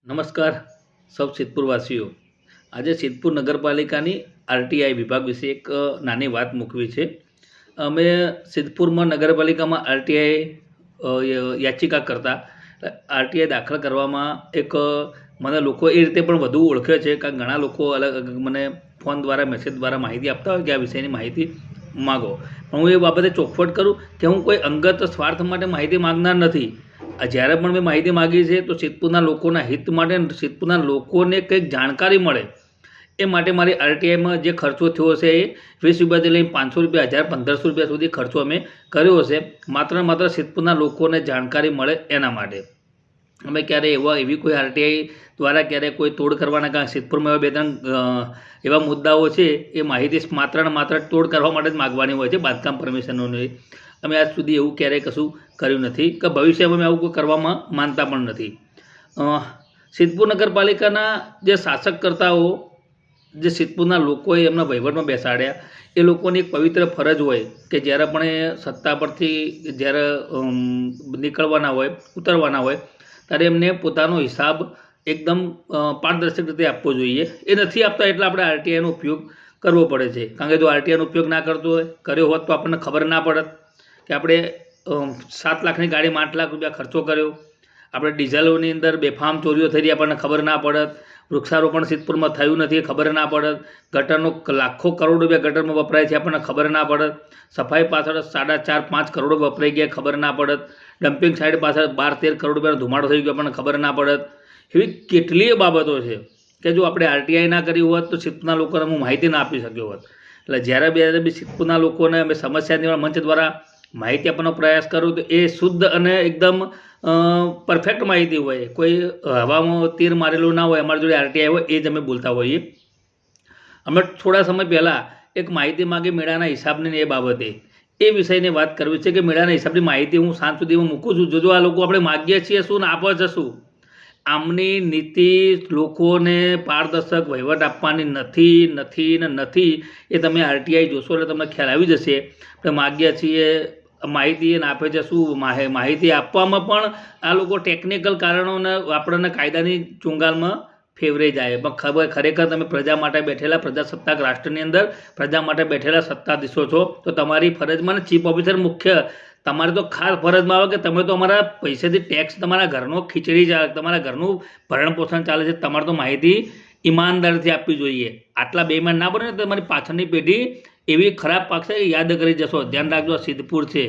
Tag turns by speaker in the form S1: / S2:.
S1: નમસ્કાર સૌ સિદ્ધપુરવાસીઓ। આજે સિદ્ધપુર નગરપાલિકાની આરટીઆઈ વિભાગ વિશે એક નાની વાત મૂકવી છે। અમે સિદ્ધપુરમાં નગરપાલિકામાં આરટીઆઈ યાચિકા કરતા આરટીઆઈ દાખલ કરવામાં એક મને લોકો એ રીતે પણ વધુ ઓળખે છે કે ઘણા લોકો અલગ મને ફોન દ્વારા મેસેજ દ્વારા માહિતી આપતા હોય કે આ વિષયની માહિતી માગો, પણ હું એ બાબતે ચોખવટ કરું કે હું કોઈ અંગત સ્વાર્થ માટે માહિતી માગનાર નથી। જ્યારે પણ મેં માહિતી માગી છે તો સિદ્ધપુરના લોકોના હિત માટે, સિદ્ધપુરના લોકોને કંઈક જાણકારી મળે એ માટે મારી આરટીઆઈમાં જે ખર્ચો થયો છે એ 20 રૂપિયાથી લઈને 500 રૂપિયા, 1000, 1500 રૂપિયા સુધી ખર્ચો અમે કર્યો છે, માત્ર ને માત્ર સિદ્ધપુરના લોકોને જાણકારી મળે એના માટે। અમે ક્યારે એવી કોઈ આરટીઆઈ દ્વારા ક્યારે કોઈ તોડ કરવાના, કારણ સિદ્ધપુરમાં એવા બે ત્રણ એવા મુદ્દાઓ છે એ માહિતી માત્ર ને માત્ર તોડ કરવા માટે જ માગવાની હોય છે, બાંધકામ પરમિશનોની। અમે આજ સુધી એવું ક્યારેય કશું કર્યું નથી કે ભવિષ્યમાં અમે આવું કોઈ કરવામાં માનતા પણ નથી। સિદ્ધપુર નગરપાલિકાના જે શાસકકર્તાઓ, જે સિદ્ધપુરના લોકોએ એમના વહીવટમાં બેસાડ્યા, એ લોકોની એક પવિત્ર ફરજ હોય કે જ્યારે પણ એ સત્તા પરથી જ્યારે નીકળવાના હોય, ઉતરવાના હોય, ત્યારે એમને પોતાનો હિસાબ એકદમ પારદર્શક રીતે આપવો જોઈએ। એ નથી આપતા એટલે આપણે આરટીઆઈનો ઉપયોગ કરવો પડે છે, કારણ કે જો આરટીઆઈનો ઉપયોગ ના કરતો હોય, કર્યો હોત તો આપણને ખબર ના પડત કે આપણે 7 લાખની ગાડીમાં 8 લાખ રૂપિયા ખર્ચો કર્યો, આપણે ડીઝલોની અંદર બેફામ ચોરીઓ થઈ રહી આપણને ખબર ના પડત, વૃક્ષારોપણ સિદ્ધપુરમાં થયું નથી ખબર ના પડત, ગટરનો લાખો કરોડ રૂપિયા ગટરમાં વપરાય છે આપણને ખબર ના પડત, સફાઈ પાછળ 4.5-5 કરોડ વપરાઈ ગયા ખબર ના પડત, ડમ્પિંગ સાઇડ પાછળ 12-13 કરોડ રૂપિયાનો ધુમાડો થઈ ગયો આપણને ખબર ના પડત। એવી કેટલીય બાબતો છે કે જો આપણે આરટીઆઈ ના કરી હોત તો સિદ્ધપુરના લોકોને હું માહિતી ના આપી શક્યો હોત। એટલે જ્યારે બી સિદ્ધપુરના લોકોને અમે સમસ્યા નિવારણ મંચ દ્વારા માહિતી આપવાનો પ્રયાસ કરું તો એ શુદ્ધ અને એકદમ પરફેક્ટ માહિતી હોય, કોઈ હવામાં તીર મારેલું ના હોય, અમારી જોડે આરટીઆઈ હોય એ જ અમે બોલતા હોઈએ। અમે થોડા સમય પહેલાં એક માહિતી માગી મેળાના હિસાબની એ બાબતે, એ વિષયની વાત કરવી છે કે મેળાના હિસાબની માહિતી હું સાંજ સુધીમાં મૂકું છું। જો આ લોકો આપણે માગીએ છીએ શું ને આપે છે શું, આમની નીતિ લોકોને પારદર્શક વહીવટ આપવાની નથી એ તમે આરટીઆઈ જોશો એટલે તમને ખ્યાલ આવી જશે। આપણે માગીએ છીએ માહિતી એને આપે છે શું, માહિતી આપવામાં પણ આ લોકો ટેકનિકલ કારણોને આપણને કાયદાની ચુંગાલમાં ફેવરાઈ જાય, પણ ખરેખર તમે પ્રજા માટે બેઠેલા પ્રજાસત્તાક રાષ્ટ્રની અંદર પ્રજા માટે બેઠેલા સત્તાધીશો છો, તો તમારી ફરજમાં ચીફ ઓફિસર મુખ્ય તમારે તો ખાસ ફરજમાં આવે કે તમે તો અમારા પૈસાથી ટેક્સ, તમારા ઘરનો ખીચડી ચાલે, તમારા ઘરનું ભરણ પોષણ ચાલે છે, તમારે તો માહિતી ઈમાનદારીથી આપવી જોઈએ। આટલા બેઈમાન ના બને ને તમારી પાછળની પેઢી એવી ખરાબ પાકશે યાદ કરી જશો। ધ્યાન રાખજો, સિદ્ધપુર છે।